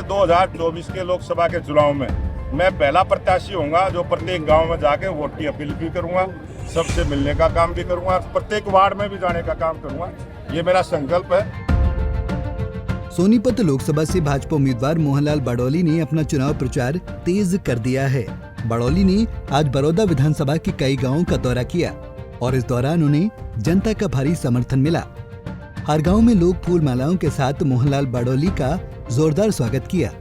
2024 के लोकसभा के चुनाव में मैं पहला प्रत्याशी होऊंगा जो प्रत्येक गांव में जाके वोट की अपील भी करूंगा, सबसे मिलने का काम भी करूंगा, प्रत्येक वार्ड में भी जाने का काम करूंगा। ये मेरा संकल्प है। सोनीपत लोकसभा से भाजपा उम्मीदवार मोहनलाल बड़ौली ने अपना चुनाव प्रचार तेज कर दिया है। बड़ौली ने आज बड़ौदा विधानसभा के कई गांवों का दौरा किया और इस दौरान उन्हें जनता का भारी समर्थन मिला। हर गांव में लोग फूल मालाओं के साथ मोहनलाल बड़ौली का जोरदार स्वागत किया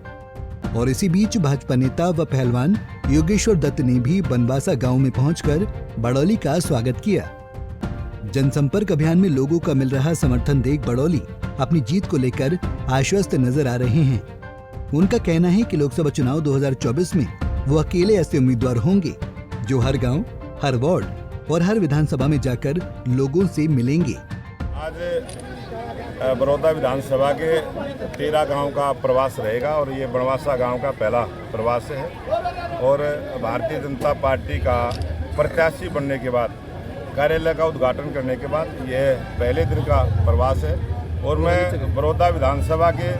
और इसी बीच भाजपा नेता व पहलवान योगेश्वर दत्त ने भी बनवासा गांव में पहुंचकर बड़ौली का स्वागत किया। जनसंपर्क अभियान में लोगों का मिल रहा समर्थन देख बड़ौली अपनी जीत को लेकर आश्वस्त नजर आ रहे हैं। उनका कहना है कि लोकसभा चुनाव 2024 में वो अकेले ऐसे उम्मीदवार होंगे जो हर गांव, हर वार्ड और हर विधानसभा में जाकर लोगों से मिलेंगे। आज बड़ौदा विधानसभा के 13 गांव का प्रवास रहेगा और ये बनवासा गांव का पहला प्रवास है और भारतीय जनता पार्टी का प्रत्याशी बनने के बाद, कार्यालय का उद्घाटन करने के बाद यह पहले दिन का प्रवास है और मैं बड़ौदा विधानसभा के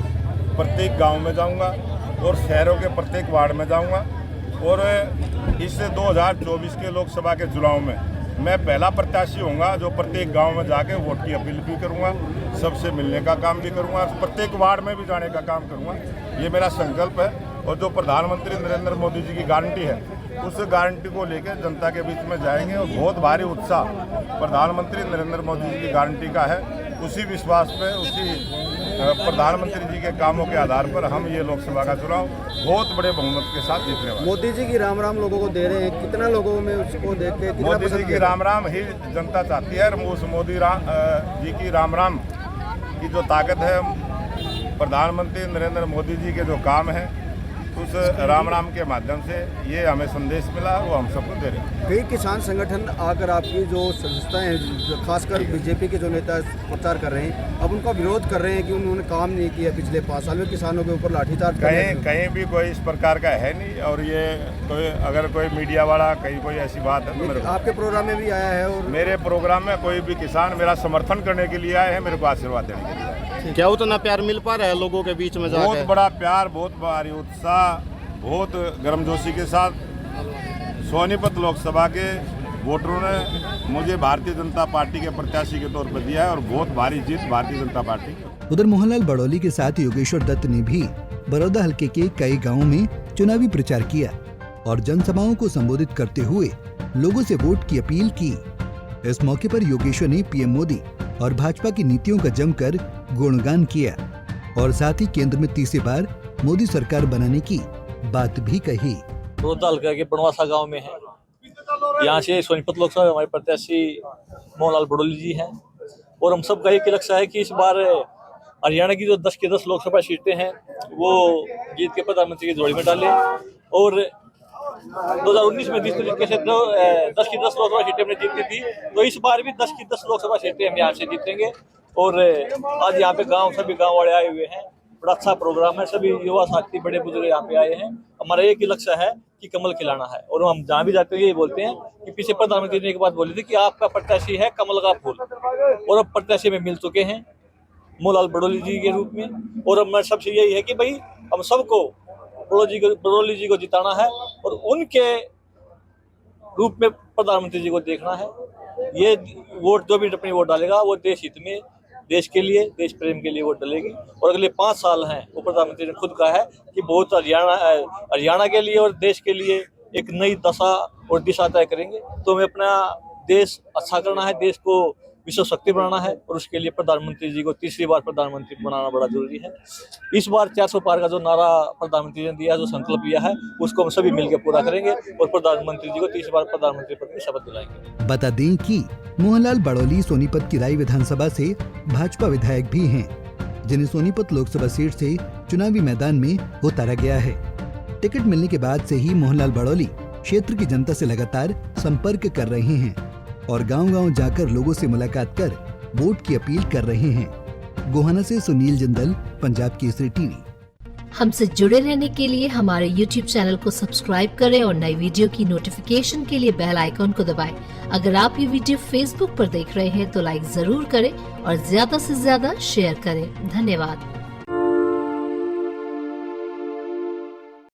प्रत्येक गांव में जाऊंगा और शहरों के प्रत्येक वार्ड में जाऊंगा और इस 2024 के लोकसभा के चुनाव में मैं पहला प्रत्याशी होऊंगा जो प्रत्येक गांव में जाके वोट की अपील भी करूंगा, सबसे मिलने का काम भी करूंगा, प्रत्येक वार्ड में भी जाने का काम करूंगा। ये मेरा संकल्प है और जो प्रधानमंत्री नरेंद्र मोदी जी की गारंटी है उस गारंटी को लेकर जनता के बीच में जाएंगे और बहुत भारी उत्साह प्रधानमंत्री नरेंद्र मोदी जी की गारंटी का है। उसी विश्वास पे, उसी प्रधानमंत्री जी के कामों के आधार पर हम ये लोकसभा का चुनाव बहुत बड़े बहुमत के साथ जीतने वाले। मोदी जी की राम राम लोगों को दे रहे हैं, कितना लोगों में उसको देख के मोदी जी की राम राम ही जनता चाहती है। उस मोदी जी की राम राम की जो ताकत है, प्रधानमंत्री नरेंद्र मोदी जी के जो काम है, उस राम राम के माध्यम से ये हमें संदेश मिला, वो हम सबको दे रहे हैं। कई किसान संगठन आकर आपकी जो संस्थाएं हैं, खासकर बीजेपी के जो नेता प्रचार कर रहे हैं, अब उनका विरोध कर रहे हैं कि उन्होंने काम नहीं किया पिछले 5 साल में, किसानों के ऊपर लाठीचार्ज कहीं भी कोई इस प्रकार का है नहीं। और ये अगर कोई मीडिया वाला कहीं कोई ऐसी बात है तो आपके प्रोग्राम में भी आया है और मेरे प्रोग्राम में कोई भी किसान मेरा समर्थन करने के लिए आए हैं, मेरे को आशीर्वाद देने के लिए। क्या उतना प्यार मिल पा रहा है लोगों के बीच में जाके? बहुत बड़ा प्यार, बहुत भारी उत्साह, बहुत गर्मजोशी के साथ सोनीपत लोकसभा के वोटरों ने मुझे भारतीय जनता पार्टी के प्रत्याशी के तौर पर दिया है और बहुत भारी जीत भारतीय जनता पार्टी की। उधर मोहनलाल बड़ौली के साथ योगेश्वर दत्त ने भी बड़ौदा हलके के कई गांवों में चुनावी प्रचार किया और जनसभाओं को संबोधित करते हुए लोगों से वोट की अपील की। इस मौके पर योगेश्वर ने पीएम मोदी और भाजपा की नीतियों का जमकर गुणगान किया और साथ ही केंद्र में तीसरी बार मोदी सरकार बनाने की बात भी कही। बड़ौदा हल्का के बनवासा गांव में है। यहाँ से सोनीपत लोकसभा हमारे प्रत्याशी मोहनलाल बड़ौली जी हैं और हम सब का एक लक्ष्य है कि इस बार हरियाणा की जो 10 की 10 लोकसभा सीटें हैं वो जीत के प्रधानमंत्री की जोड़ी में डालें और 2019 में जिस तरीके से 10 की 10 लोकसभा सीटें हमने जीती थी, तो इस बार भी 10 की 10 लोकसभा सीटें हम यहाँ से जीतेंगे। और आज यहाँ पे सभी गाँव वाले आए हुए हैं, बड़ा अच्छा प्रोग्राम है, सभी युवा साथी बड़े बुजुर्ग यहाँ पे आए हैं। हमारा एक ही लक्ष्य है कि कमल खिलाना है और हम जहाँ भी जाते हैं यही बोलते हैं कि पीछे प्रधानमंत्री ने एक बात बोली थी कि आपका प्रत्याशी है कमल का फूल, और अब प्रत्याशी में मिल चुके हैं मोहनलाल बड़ौली जी के रूप में। और अब मैं सबसे यही है कि भाई हम सबको बड़ौली जी को जिताना है और उनके रूप में प्रधानमंत्री जी को देखना है। ये वोट जो भी अपनी वोट डालेगा वो देश हित में, देश के लिए, देश प्रेम के लिए वोट डालेगी। और अगले 5 साल हैं वो प्रधानमंत्री ने खुद कहा है कि बहुत हरियाणा के लिए और देश के लिए एक नई दशा और दिशा तय करेंगे। तो हमें अपना देश अच्छा करना है, देश को विश्व शक्ति बनाना है और उसके लिए प्रधानमंत्री जी को तीसरी बार प्रधानमंत्री बनाना बड़ा जरूरी है। इस बार 400 पार का जो नारा प्रधानमंत्री ने दिया, जो संकल्प लिया है, उसको हम सभी मिलकर पूरा करेंगे और प्रधानमंत्री जी को तीसरी बार प्रधानमंत्री पद की शपथ दिलाएंगे। बता दें कि मोहनलाल बड़ौली सोनीपत की राई विधानसभा से भाजपा विधायक भी हैं, जिन्हें सोनीपत लोकसभा सीट से चुनावी मैदान में उतारा गया है। टिकट मिलने के बाद से ही मोहनलाल बड़ौली क्षेत्र की जनता से लगातार संपर्क कर रहे हैं और गांव-गांव जाकर लोगों से मुलाकात कर वोट की अपील कर रहे हैं। गोहाना से सुनील जिंदल, पंजाब केसरी टीवी। हमसे जुड़े रहने के लिए हमारे YouTube चैनल को सब्सक्राइब करें और नई वीडियो की नोटिफिकेशन के लिए बेल आइकॉन को दबाएं। अगर आप ये वीडियो Facebook पर देख रहे हैं तो लाइक जरूर करें और ज्यादा से ज्यादा शेयर करें। धन्यवाद।